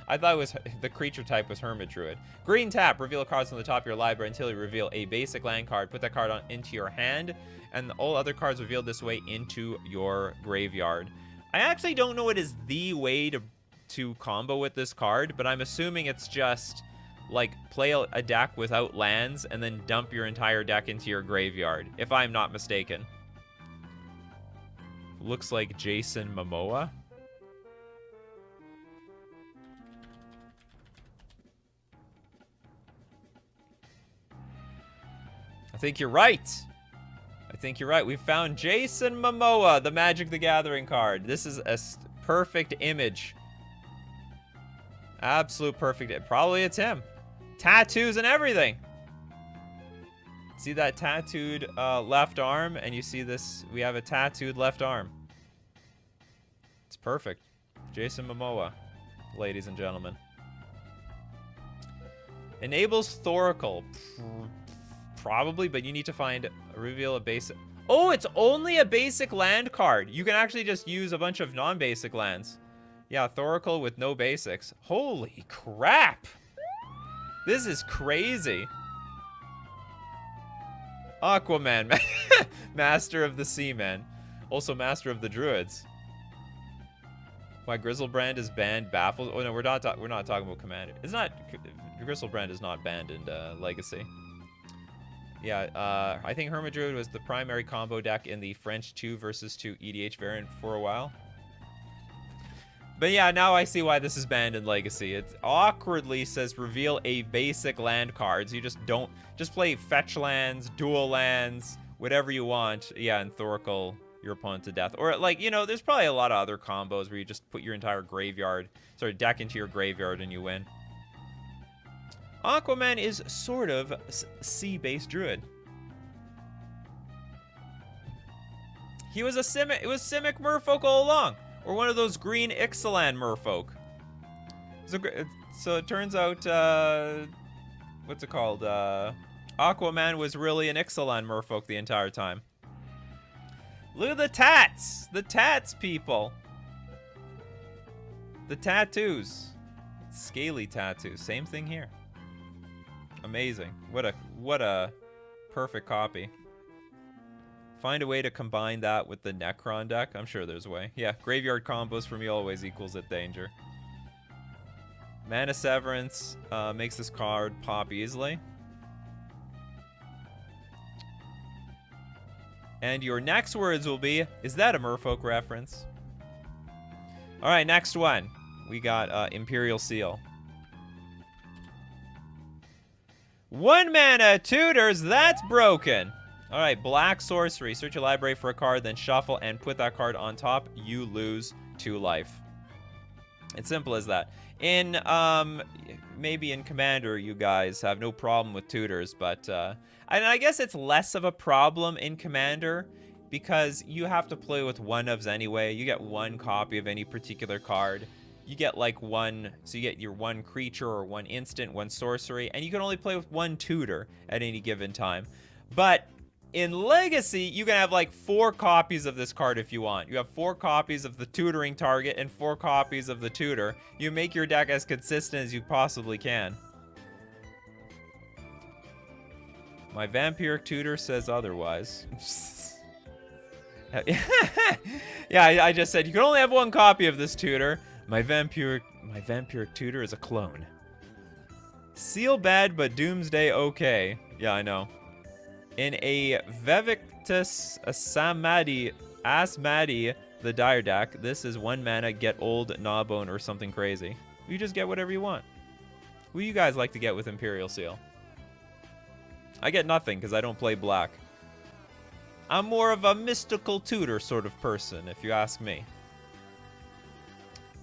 I thought it was the creature type was Hermit Druid. Green tap, reveal cards on the top of your library until you reveal a basic land card. Put that card into your hand, and all other cards revealed this way into your graveyard. I actually don't know what is the way to combo with this card, but I'm assuming it's just like play a deck without lands and then dump your entire deck into your graveyard, if I'm not mistaken. Looks like Jason Momoa. I think you're right. I think you're right. We found Jason Momoa, the Magic the Gathering card. This is a perfect image. Absolute perfect. Probably it's him. Tattoos and everything. See that tattooed left arm? And you see this, we have a tattooed left arm. It's perfect. Jason Momoa, ladies and gentlemen. Enables Thoracle. Probably, but you need to reveal a basic. Oh, it's only a basic land card. You can actually just use a bunch of non-basic lands. Yeah, Thoracle with no basics. Holy crap. This is crazy. Aquaman, Master of the Seaman. Also Master of the Druids. Why Grizzlebrand is banned, baffles. Oh no, we're not talking about Commander. It's not, Grizzlebrand is not banned in Legacy. Yeah, I think Hermit Druid was the primary combo deck in the French 2 versus 2 EDH variant for a while. But yeah, now I see why this is banned in Legacy. It awkwardly says reveal a basic land cards. You just play fetch lands, dual lands, whatever you want. Yeah, and Thoracle your opponent to death. Or like, you know, there's probably a lot of other combos where you just put your entire deck into your graveyard and you win. Aquaman is sort of sea-based druid. It was Simic Merfolk all along, or one of those green Ixalan Merfolk. So it turns out, what's it called? Aquaman was really an Ixalan Merfolk the entire time. Look at the tats, people. The tattoos, scaly tattoos. Same thing here. Amazing. What a perfect copy. Find a way to combine that with the Necron deck. I'm sure there's a way. Yeah, graveyard combos for me always equals at danger. Mana Severance makes this card pop easily. And your next words will be, is that a Merfolk reference? Alright, next one. We got Imperial Seal. 1 mana tutors, that's broken. All right, black sorcery. Search your library for a card, then shuffle and put that card on top. You lose 2 life. It's simple as that. In maybe in Commander, you guys have no problem with tutors, but and I guess it's less of a problem in Commander because you have to play with 1-ofs anyway. You get 1 copy of any particular card. You get like so you get your 1 creature or 1 instant, 1 sorcery, and you can only play with 1 tutor at any given time. But in Legacy, you can have like 4 copies of this card if you want. You have 4 copies of the tutoring target and 4 copies of the tutor. You make your deck as consistent as you possibly can. My vampiric tutor says otherwise. Yeah, I just said you can only have 1 copy of this tutor. My vampiric tutor is a clone. Seal bad, but Doomsday okay. Yeah, I know. In a Vevictus Asmadi, the Dire deck, this is 1 mana, get old, Gnawbone, or something crazy. You just get whatever you want. What do you guys like to get with Imperial Seal? I get nothing because I don't play black. I'm more of a mystical tutor sort of person, if you ask me.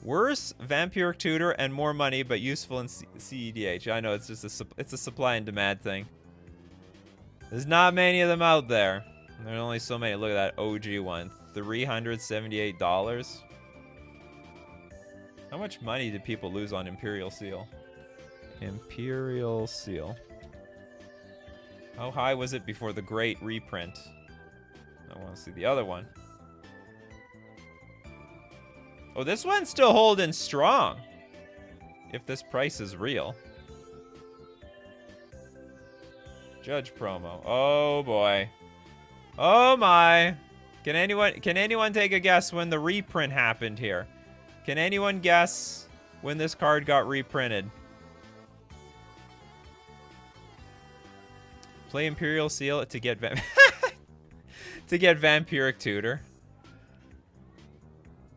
Worse, vampiric tutor and more money, but useful in CEDH. I know, it's just it's a supply and demand thing. There's not many of them out there. There are only so many. Look at that OG one. $378. How much money did people lose on Imperial Seal? Imperial Seal. How high was it before the great reprint? I want to see the other one. Oh, this one's still holding strong. If this price is real. Judge promo. Oh boy. Oh my. Can anyone take a guess when the reprint happened here? Can anyone guess when this card got reprinted? Play Imperial Seal to get to get Vampiric Tutor.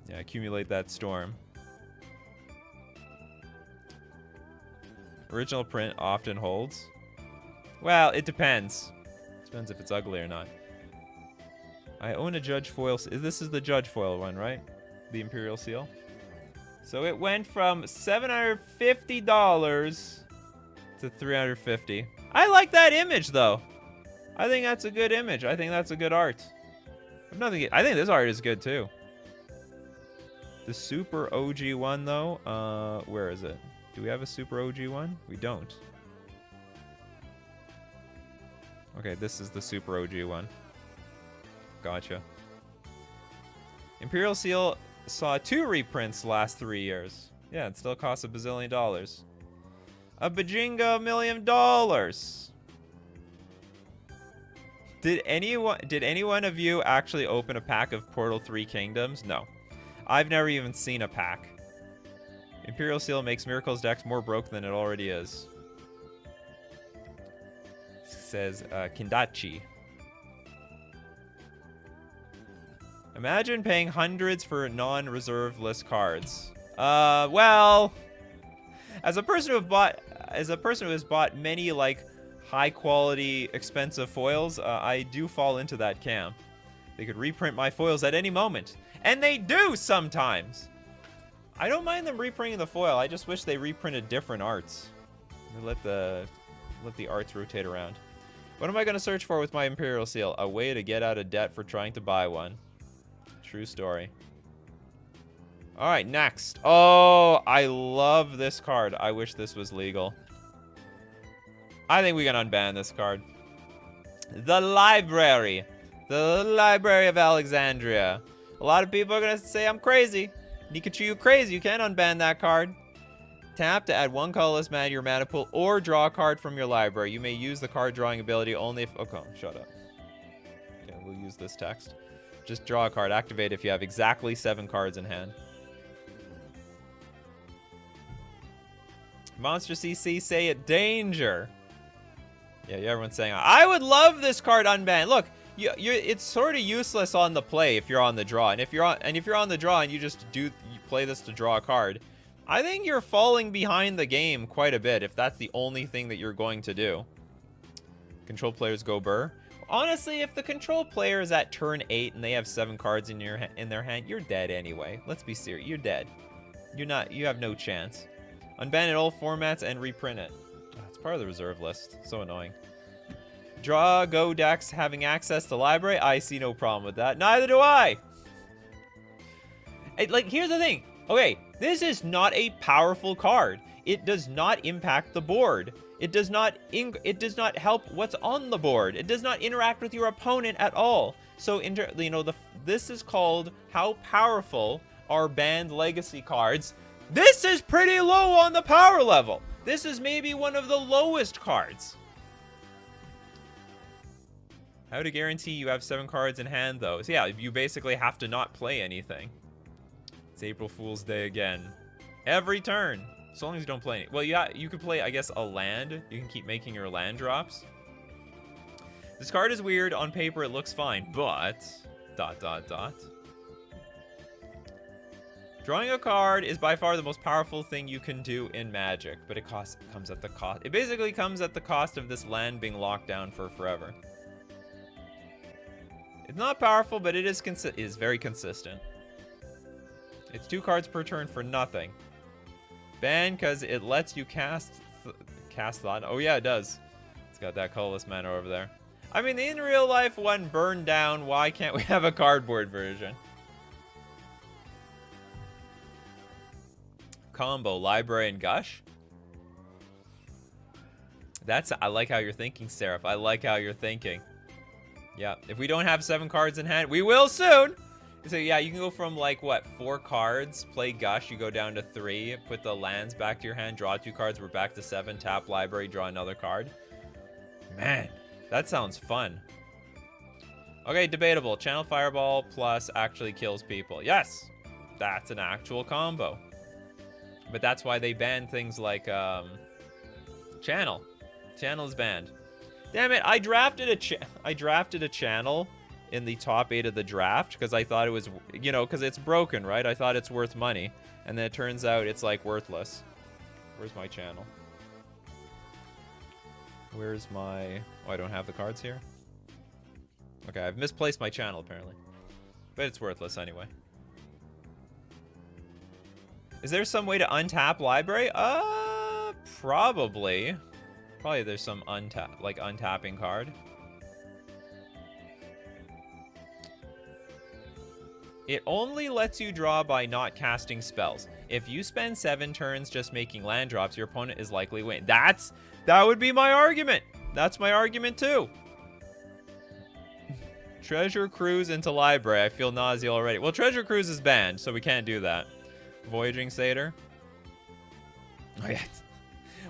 Yeah, accumulate that storm. Original print often holds. Well, it depends. Depends if it's ugly or not. I own a Judge Foil. This is the Judge Foil one, right? The Imperial Seal. So it went from $750 to $350. I like that image, though. I think that's a good image. I think that's a good art. I think this art is good, too. The Super OG one, though, where is it? Do we have a Super OG one? We don't. Okay, this is the Super OG one. Gotcha. Imperial Seal saw 2 reprints last 3 years. Yeah, it still costs $1 bazillion. A bajingo $1 million. Did anyone of you actually open a pack of Portal 3 Kingdoms? No. I've never even seen a pack. Imperial Seal makes Miracle's decks more broke than it already is. Says Kindachi. Imagine paying hundreds for non-reserve list cards. Well, as a person who has bought many like high-quality, expensive foils, I do fall into that camp. They could reprint my foils at any moment, and they do sometimes. I don't mind them reprinting the foil. I just wish they reprinted different arts. Let the arts rotate around. What am I going to search for with my Imperial Seal? A way to get out of debt for trying to buy one. True story. All right, next. Oh, I love this card. I wish this was legal. I think we can unban this card. The Library. The Library of Alexandria. A lot of people are going to say I'm crazy. Nikachu, you crazy. You can't unban that card. Tap to add 1 colorless mana to your mana pool or draw a card from your library. You may use the card drawing ability only if... Okay, shut up. Okay, we'll use this text. Just draw a card. Activate if you have exactly 7 cards in hand. Monster CC, say it. Danger. Yeah, everyone's saying, I would love this card unbanned. Look, it's sort of useless on the play if you're on the draw. And if you're on the draw and you play this to draw a card, I think you're falling behind the game quite a bit if that's the only thing that you're going to do. Control players go burr. Honestly, if the control player is at turn 8 and they have 7 cards in their hand, you're dead anyway. Let's be serious. You're dead. You have no chance. Unban it all formats and reprint it. Oh, it's part of the reserve list. So annoying. Draw go decks having access to library. I see no problem with that. Neither do I. Here's the thing. Okay, this is not a powerful card. It does not impact the board. It does not help what's on the board. It does not interact with your opponent at all. So this is called how powerful are banned legacy cards. This is pretty low on the power level. This is maybe one of the lowest cards. How to guarantee you have 7 cards in hand, though? So yeah, you basically have to not play anything. It's April Fool's Day again. Every turn. So long as you don't play any. Well, yeah, you could play, I guess, a land. You can keep making your land drops. This card is weird. On paper, it looks fine, but... ... Drawing a card is by far the most powerful thing you can do in Magic, but it comes at the cost. It basically comes at the cost of this land being locked down for forever. It's not powerful, but it is very consistent. It's 2 cards per turn for nothing. Ban because it lets you cast Thought. Oh yeah, it does. It's got that colorless mana over there. I mean, in real life, one burned down. Why can't we have a cardboard version? Combo, Library, and Gush. I like how you're thinking, Seraph. I like how you're thinking. Yeah, if we don't have 7 cards in hand, we will soon! So yeah, you can go from like, what, 4 cards, play Gush, you go down to 3, put the lands back to your hand, draw 2 cards, we're back to 7, tap Library, draw another card. Man, that sounds fun. Okay, debatable. Channel Fireball plus actually kills people. Yes, that's an actual combo. But that's why they banned things like Channel. Channel is banned. Damn it, I drafted a Channel in the top 8 of the draft because I thought it was, you know, because it's broken, right? I thought it's worth money. And then it turns out it's like worthless. Where's my Channel? Where's my... Oh, I don't have the cards here. Okay, I've misplaced my Channel apparently. But it's worthless anyway. Is there some way to untap Library? Probably. Probably there's some untapping card. It only lets you draw by not casting spells. If you spend 7 turns just making land drops, your opponent is likely win. That would be my argument. That's my argument too. Treasure Cruise into Library. I feel nausea already. Well, Treasure Cruise is banned, so we can't do that. Voyaging Satyr. Oh, yeah.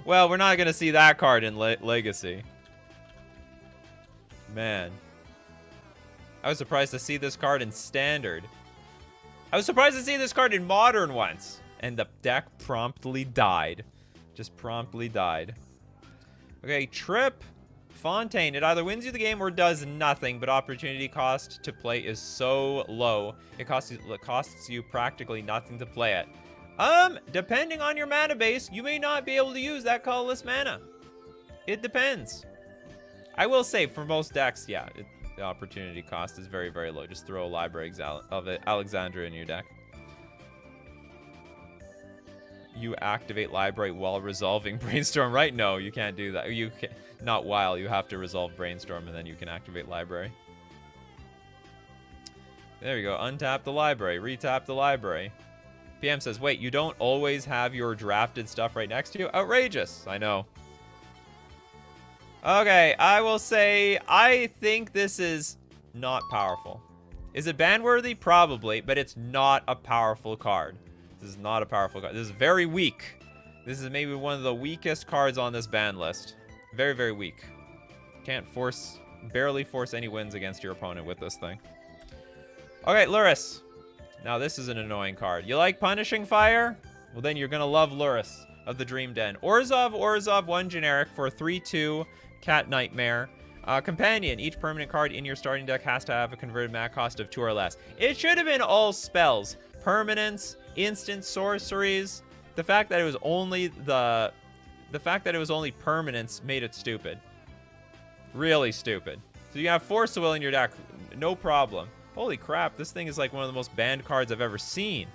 Well, we're not going to see that card in Legacy. Man. I was surprised to see this card in Standard. I was surprised to see this card in Modern once. And the deck promptly died. Just promptly died. Okay, Trip Fontaine. It either wins you the game or does nothing, but opportunity cost to play is so low. It costs you practically nothing to play it. Depending on your mana base, you may not be able to use that colorless mana. It depends. I will say, for most decks, yeah, the opportunity cost is very, very low. Just throw a Library of Alexandria in your deck. You activate Library while resolving Brainstorm, right? No, you can't do that. You can't, not while. You have to resolve Brainstorm, and then you can activate Library. There you go. Untap the Library. Retap the Library. PM says, wait, you don't always have your drafted stuff right next to you? Outrageous. I know. Okay, I will say, I think this is not powerful. Is it ban-worthy? Probably, but it's not a powerful card. This is not a powerful card. This is very weak. This is maybe one of the weakest cards on this ban list. Very, very weak. Can't barely force any wins against your opponent with this thing. Okay, Lurrus. Now, this is an annoying card. You like Punishing Fire? Well, then you're going to love Lurrus of the Dream Den. Orzhov, 1 generic for 3/2 Cat Nightmare. Companion. Each permanent card in your starting deck has to have a converted mana cost of 2 or less. It should have been all spells. Permanents, instant sorceries. The fact that it was only permanents made it stupid. Really stupid. So you have Force of Will in your deck, no problem. Holy crap, this thing is like one of the most banned cards I've ever seen.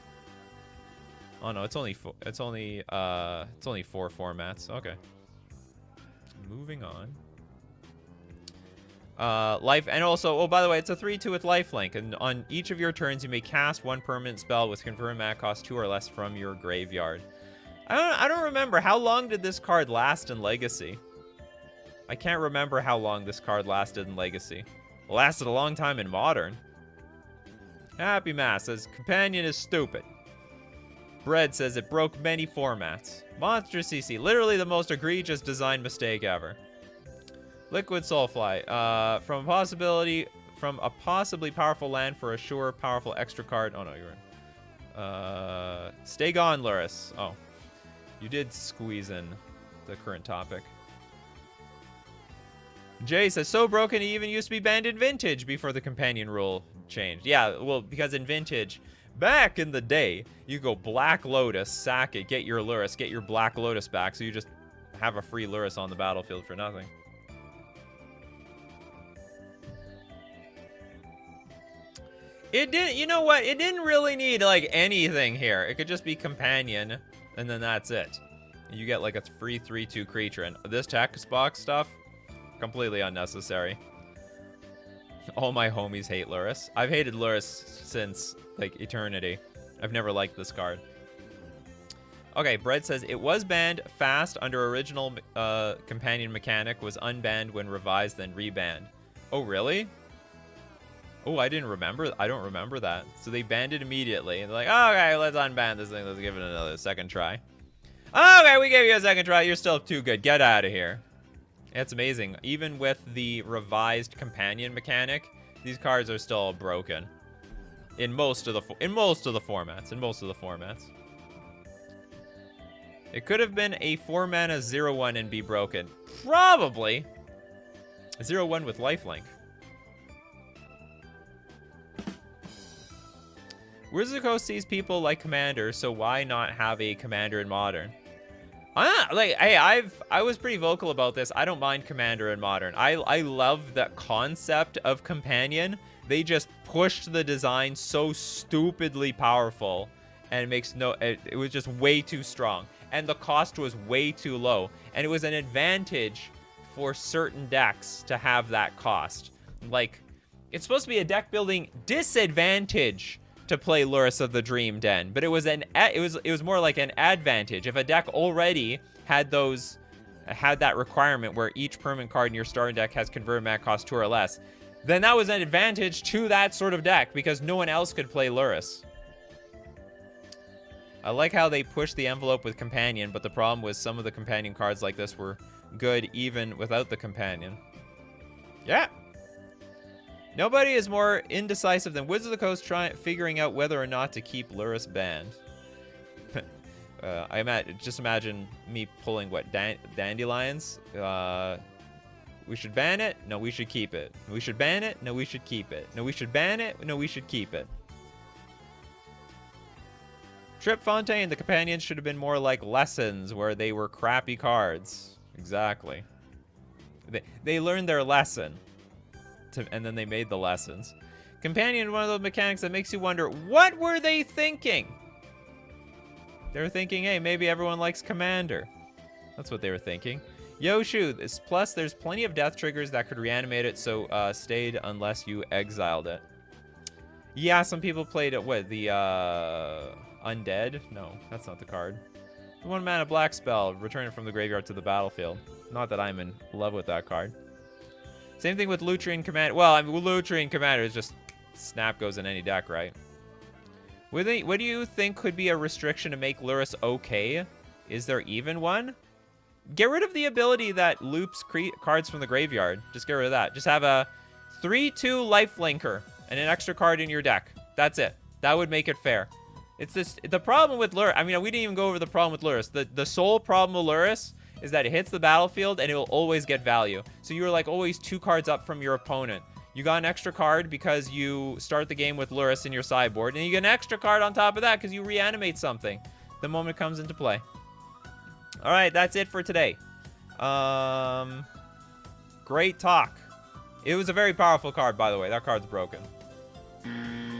Oh no, it's only 4 formats. Okay. Moving on. Life, and also, oh, by the way, it's a 3/2 with lifelink, and on each of your turns, you may cast 1 permanent spell with confirmed mana cost 2 or less from your graveyard. I don't remember. How long did this card last in Legacy? I can't remember how long this card lasted in Legacy. It lasted a long time in Modern. Happy Mass says, Companion is stupid. Bread says it broke many formats. Monster CC, literally the most egregious design mistake ever. Liquid Soulfly, from a possibly powerful land for a sure powerful extra card. Oh no, you're in. Stay gone, Lurrus. Oh, you did squeeze in the current topic. Jay says, so broken he even used to be banned in Vintage before the companion rule changed. Yeah, well, because in Vintage, Back in the day, you go Black Lotus, sack it, get your Lurrus, get your Black Lotus back, so you just have a free Lurrus on the battlefield for nothing. It didn't, you know what? It didn't really need, like, anything here. It could just be Companion, and then that's it. You get, like, a free 3/2 creature, and this text box stuff, completely unnecessary. All my homies hate Lurrus. I've hated Lurrus since, like, eternity. I've never liked this card. Okay, Bread says, it was banned fast under original companion mechanic, was unbanned when revised, then rebanned. Oh, really? Oh, I don't remember that. So they banned it immediately. And they're like, oh, okay, let's unban this thing. Let's give it another second try. Okay, we gave you a second try. You're still too good. Get out of here. It's amazing. Even with the revised companion mechanic, these cards are still broken. In most of the formats. It could have been a 4-mana 0/1 and be broken. Probably. 0/1 with lifelink. Wizards of the Coast sees people like Commander, so why not have a Commander in Modern? I was pretty vocal about this. I don't mind Commander in Modern. I love the concept of Companion. They just pushed the design so stupidly powerful, and it was just way too strong. And the cost was way too low. And it was an advantage for certain decks to have that cost. Like, it's supposed to be a deck building disadvantage to play Lurrus of the Dream Den, but it was more like an advantage. If a deck already had that requirement where each permanent card in your starting deck has converted mana cost 2 or less, then that was an advantage to that sort of deck because no one else could play Lurrus. I like how they pushed the envelope with Companion, but the problem was some of the Companion cards like this were good even without the Companion. Yeah. Nobody is more indecisive than Wizards of the Coast figuring out whether or not to keep Lurrus banned. Just imagine me pulling, what, Dandelions? We should ban it? No, we should keep it. We should ban it? No, we should keep it. No, we should ban it? No, we should keep it. Trip Fontaine, the Companions should have been more like Lessons, where they were crappy cards. Exactly. They learned their lesson. And then they made the lessons. Companion, one of those mechanics that makes you wonder, what were they thinking? They were thinking, hey, maybe everyone likes Commander. That's what they were thinking. Yoshu, plus there's plenty of death triggers that could reanimate it, so stayed unless you exiled it. Yeah, some people played it, what, the Undead? No, that's not the card. The 1-mana black spell, return it from the graveyard to the battlefield. Not that I'm in love with that card. Same thing with Lutrian Commander. Well, I mean, Lutrian Commander is just snap goes in any deck, right? What do you think could be a restriction to make Lurrus okay? Is there even one? Get rid of the ability that loops cards from the graveyard. Just get rid of that. Just have a 3/2 lifelinker and an extra card in your deck. That's it. That would make it fair. It's this. The problem with Lurrus. I mean, we didn't even go over the problem with Lurrus. The sole problem with Lurrus is that it hits the battlefield and it will always get value. So you're like always 2 cards up from your opponent. You got an extra card because you start the game with Lurrus in your sideboard, and you get an extra card on top of that because you reanimate something the moment it comes into play. All right, that's it for today. Great talk. It was a very powerful card, by the way. That card's broken.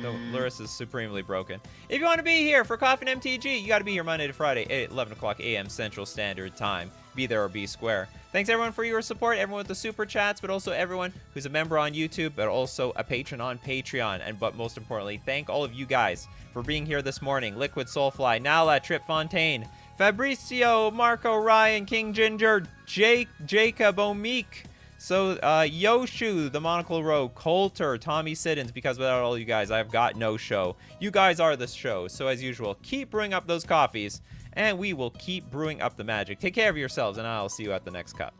No, Lurrus is supremely broken. If you want to be here for Coffee and MTG, you got to be here Monday to Friday at 11 o'clock a.m. Central Standard Time. Be there or be square. Thanks, everyone, for your support. Everyone with the super chats, but also everyone who's a member on YouTube, but also a patron on Patreon. But most importantly, thank all of you guys for being here this morning. Liquid Soulfly, Nala, Trip Fontaine, Fabricio, Marco, Ryan, King Ginger, Jacob, Omeek, Yoshu, the Monocle Rogue, Coulter, Tommy Siddons, because without all you guys, I've got no show. You guys are the show. So as usual, keep brewing up those coffees, and we will keep brewing up the magic. Take care of yourselves, and I'll see you at the next cup.